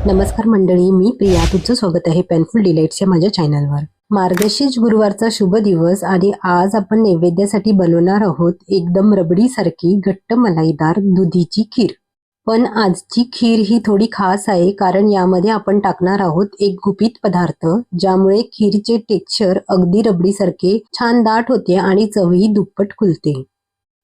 नमस्कार मंडळी, मी प्रिया. तुमचं स्वागत आहे पेनफुल डिलाइट्स या माझ्या चॅनलवर. मार्गशीर्ष गुरुवारचा शुभ दिवस आणि आज आपण नैवेद्यासाठी बनवणार आहोत एकदम रबडी सारखी घट्ट मलाईदार दुधीची खीर. पण आजची खीर ही थोडी खास आहे कारण यामध्ये आपण टाकणार आहोत एक गुपित पदार्थ, ज्यामुळे खीरचे टेक्स्चर अगदी रबडी सारखे छान दाट होते आणि चवही दुप्पट खुलते.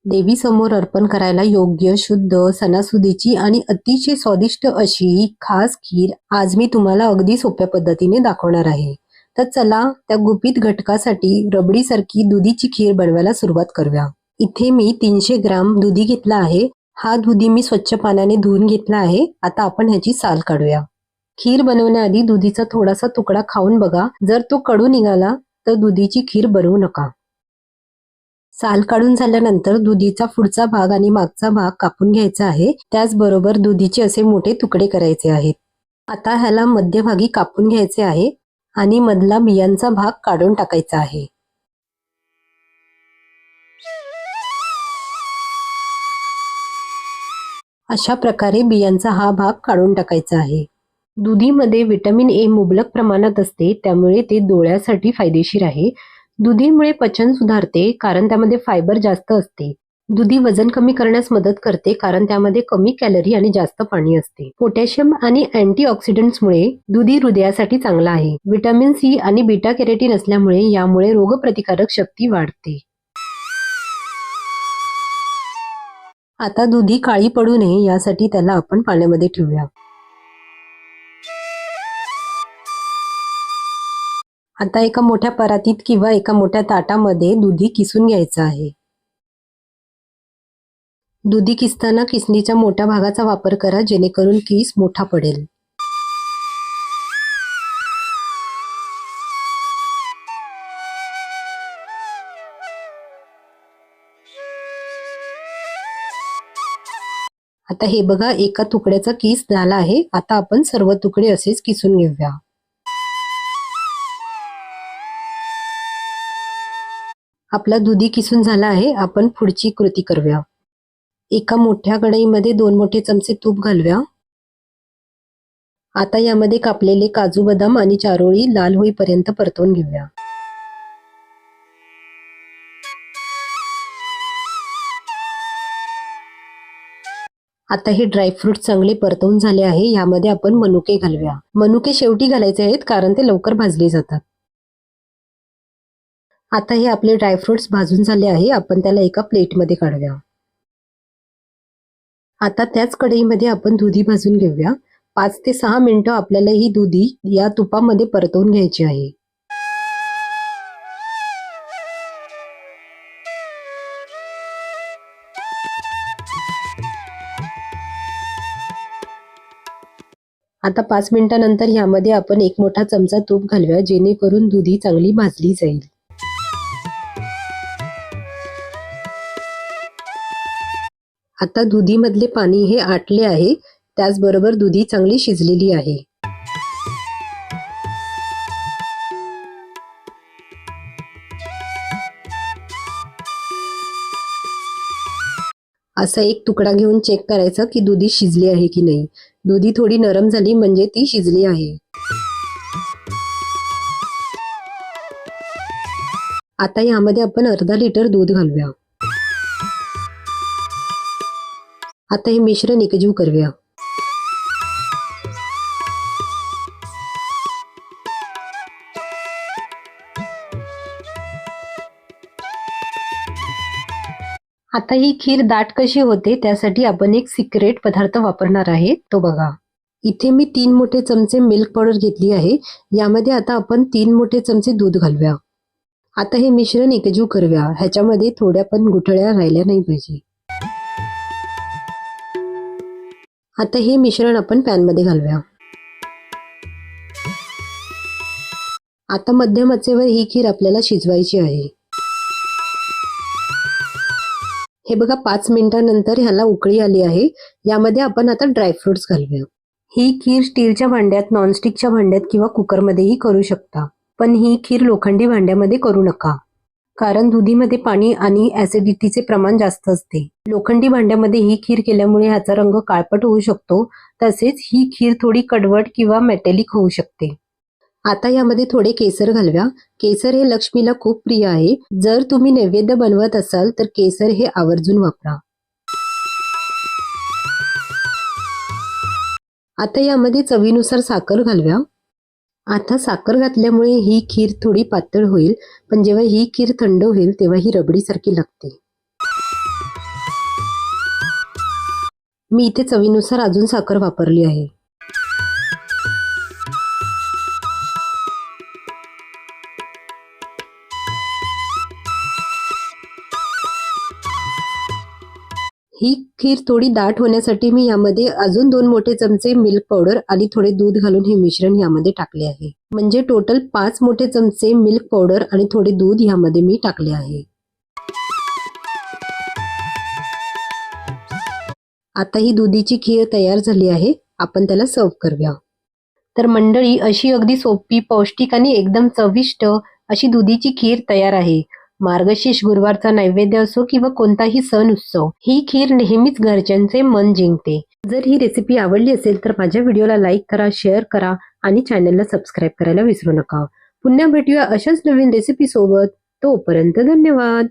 देवी समोर अर्पण करायला योग्य, शुद्ध, सणासुदीची आणि अतिशय स्वादिष्ट अशी ही खास खीर आज मी तुम्हाला अगदी सोप्या पद्धतीने दाखवणार आहे. तर चला त्या गुपित घटकासाठी रबडीसारखी दुधीची खीर बनवायला सुरुवात करूया. इथे मी 300 ग्राम दुधी घेतला आहे. हा दुधी मी स्वच्छ पाण्याने धुवून घेतला आहे. आता आपण ह्याची साल काढूया. खीर बनवण्याआधी दुधीचा थोडासा तुकडा खाऊन बघा. जर तो कडू निघाला तर दुधीची खीर बनवू नका. साल काढून झाल्यानंतर दुधीचा पुढचा भाग आणि मागचा भाग कापून घ्यायचा आहे. त्याचबरोबर दुधीचे असे मोठे तुकडे करायचे आहेत. आता ह्याला मध्यभागी कापून घ्यायचे आहे आणि मधला बियांचा भाग काढून टाकायचा आहे. अशा प्रकारे बियांचा हा भाग काढून टाकायचा आहे. दुधीमध्ये व्हिटॅमिन ए मुबलक प्रमाणात असते, त्यामुळे ते डोळ्यासाठी फायदेशीर आहे. दुधीमुळे पचन सुधारते कारण त्यामध्ये फायबर जास्त असते. दुधी वजन कमी करण्यास मदत करते कारण त्यामध्ये कमी कॅलरी आणि जास्त पाणी असते. पोटॅशियम आणि अँटीऑक्सिडंट्समुळे दुधी हृदयासाठी चांगला आहे. व्हिटॅमिन सी आणि बीटा कॅरोटीन असल्यामुळे यामुळे रोगप्रतिकारक शक्ती वाढते. आता दुधी काळी पडू नये यासाठी त्याला आपण पाण्यामध्ये ठेवूया. आता एका मोठ्या परातीत किंवा एका मोठ्या ताटामध्ये दुधी किसून घ्यायचं आहे. दुधी किसताना किसणीच्या मोठ्या भागाचा वापर करा जेणेकरून किस मोठा पडेल. आता हे बघा, एका तुकड्याचा किस झाला आहे. आता आपण सर्व तुकडे असेच किसून घेऊया. आपला दुधी किसून झाला आहे. आपण पुढची कृती करूया. एका मोठ्या कढईमध्ये 2 मोठे चमचे तूप घालूया. आता यामध्ये कापलेले काजू, बदाम आणि चारोळी लाल होईपर्यंत परतवून घेऊया. आता हे ड्रायफ्रूट चांगले परतवून झाले आहे. यामध्ये आपण मनुके घालूया. मनुके शेवटी घालायचे आहेत कारण ते लवकर भाजले जातात. आता हे आपले ड्रायफ्रुट्स भाजून झाले आहे. आपण त्याला एका प्लेटमध्ये काढूया. आता त्याच कढईमध्ये आपण दुधी भाजून घेऊया. 5 ते 6 मिनिटं आपल्याला ही दुधी या तुपामध्ये परतवून घ्यायची आहे. आता 5 मिनिटांनंतर यामध्ये आपण एक मोठा चमचा तूप घालूया जेणेकरून दुधी चांगली भाजली जाईल. आता दुधीमधले पाणी हे आटले आहे. त्याचबरोबर दुधी चांगली शिजलेली आहे. असा एक तुकडा घेऊन चेक करायचं की दुधी शिजली आहे की नाही. दुधी थोडी नरम झाली म्हणजे ती शिजली आहे. आता यामध्ये आपण अर्धा लिटर दूध घालूया. आता हे मिश्रण एकजीव करूया. आता ही खीर दाट कशी होते त्यासाठी आपण एक सिक्रेट पदार्थ वापरणार आहे, तो बघा. इथे मी 3 मोठे चमचे मिल्क पावडर घेतली आहे. यामध्ये आता आपण 3 मोठे चमचे दूध घालूया. आता हे मिश्रण एकजीव करूया. ह्याच्यामध्ये थोड्या पण गुठळ्या राहिल्या नाही पाहिजे. आता हे मिश्रण आपण पॅनमध्ये घालूया. आता मध्यम आचेवर ही खीर आपल्याला शिजवायची आहे. हे बघा, 5 मिनिटांनंतर ह्याला उकळी आली आहे. यामध्ये आपण आता ड्रायफ्रुट्स घालूया. ही खीर स्टीलच्या भांड्यात, नॉनस्टिकच्या भांड्यात किंवा कुकरमध्येही करू शकता. पण ही खीर लोखंडी भांड्यामध्ये करू नका कारण दुधीमध्ये पाणी आणि ऍसिडिटीचे प्रमाण जास्त असते. लोखंडी भांड्यामध्ये ही खीर केल्यामुळे ह्याचा रंग काळपट होऊ शकतो. तसेच ही खीर थोडी कडवट किंवा मेटॅलिक होऊ शकते. आता यामध्ये थोडे केसर घालूया. केसर हे लक्ष्मीला खूप प्रिय आहे. जर तुम्ही नैवेद्य बनवत असाल तर केसर हे आवर्जून वापरा. आता यामध्ये चवीनुसार साखर घालूया. आता साखर घातल्यामुळे ही खीर थोडी पातळ होईल, पण जेव्हा ही खीर थंड होईल तेव्हा ही रबडीसारखी लागते. मी इथे चवीनुसार अजून साखर वापरली आहे. ही खीर थोडी दाट होण्यासाठी मी यामध्ये अजून 2 मोठे चमचे मिल्क पावडर आणि थोडे दूध घालून हे मिश्रण यामध्ये टाकले आहे. म्हणजे टोटल 5 मोठे चमचे मिल्क पावडर आणि थोडे दूध यामध्ये मी टाकले आहे. आता ही दुधीची खीर तयार झाली आहे. आपण त्याला सर्व करूया. तर मंडळी, अशी अगदी सोपी, पौष्टिक आणि एकदम चविष्ट अशी दुधीची खीर तयार आहे. मार्गशीर्ष गुरुवारचा नैवेद्य असो किंवा कोणताही सण उत्सव, ही खीर नेहमीच घरच्यांचे मन जिंकते. जर ही रेसिपी आवडली असेल तर माझ्या व्हिडिओला लाईक करा, शेअर करा आणि चॅनलला सबस्क्राईब करायला विसरू नका. पुन्हा भेटूया अशाच नवीन रेसिपी सोबत. तोपर्यंत धन्यवाद.